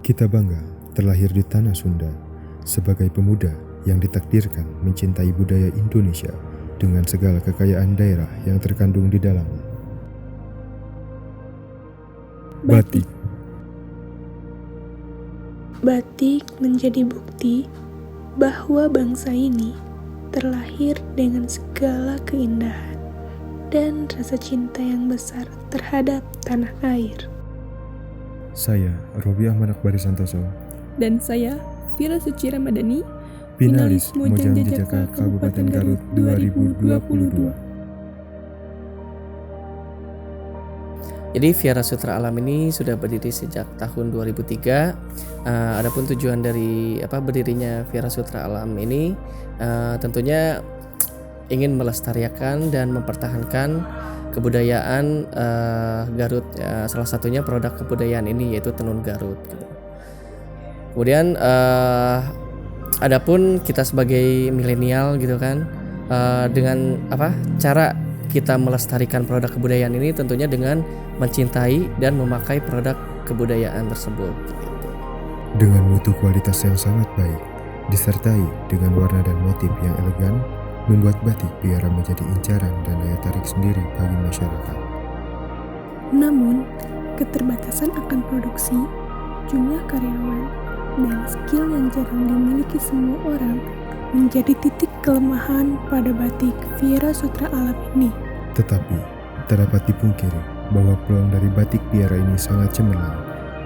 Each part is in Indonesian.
Kita bangga terlahir di tanah Sunda sebagai pemuda yang ditakdirkan mencintai budaya Indonesia dengan segala kekayaan daerah yang terkandung di dalamnya. Batik. Batik menjadi bukti bahwa bangsa ini terlahir dengan segala keindahan dan rasa cinta yang besar terhadap tanah air. Saya, Robi Ahmad Akbari Santoso. Dan saya, Vira Suci Ramadhani, Finalis Mojang Jejaka Kabupaten Garut 2022. Jadi Viara Sutra Alam ini sudah berdiri sejak tahun 2003. Adapun tujuan dari berdirinya Viara Sutra Alam ini tentunya ingin melestarikan dan mempertahankan kebudayaan Garut. Salah satunya produk kebudayaan ini yaitu tenun Garut. Kemudian adapun kita sebagai milenial gitu kan, dengan cara kita melestarikan produk kebudayaan ini tentunya dengan mencintai dan memakai produk kebudayaan tersebut. Dengan mutu kualitas yang sangat baik, disertai dengan warna dan motif yang elegan, membuat batik Viara menjadi incaran dan daya tarik sendiri bagi masyarakat. Namun, keterbatasan akan produksi, jumlah karyawan, dan skill yang jarang dimiliki semua orang menjadi titik kelemahan pada batik Viara Sutra Alam ini. Tetapi, tak dapat dipungkiri bahwa peluang dari batik Viara ini sangat cemerlang.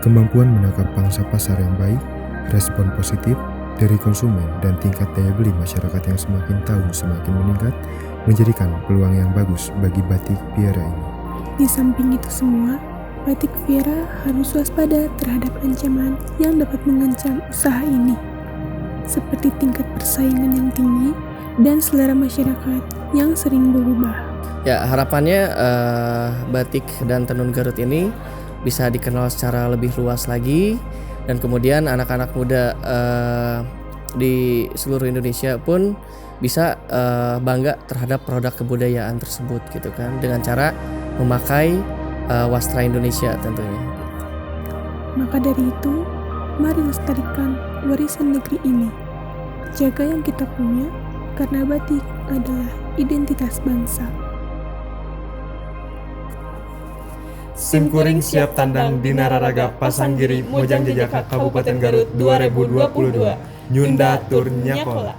Kemampuan menangkap pangsa pasar yang baik, respon positif dari konsumen, dan tingkat daya beli masyarakat yang semakin tahun semakin meningkat menjadikan peluang yang bagus bagi batik Viara ini. Di samping itu semua, batik Viara harus waspada terhadap ancaman yang dapat mengancam usaha ini, seperti tingkat persaingan yang tinggi dan selera masyarakat yang sering berubah. Ya, harapannya batik dan tenun Garut ini bisa dikenal secara lebih luas lagi, dan kemudian anak-anak muda di seluruh Indonesia pun bisa bangga terhadap produk kebudayaan tersebut gitu kan, dengan cara memakai wastra Indonesia tentunya. Maka dari itu, mari lestarikan warisan negeri ini. Jaga yang kita punya, karena batik adalah identitas bangsa. Simkuring siap tandang di Nararaga Pasanggiri Mojang Jejaka Kabupaten Garut 2022. Nyunda Tur Nyakola.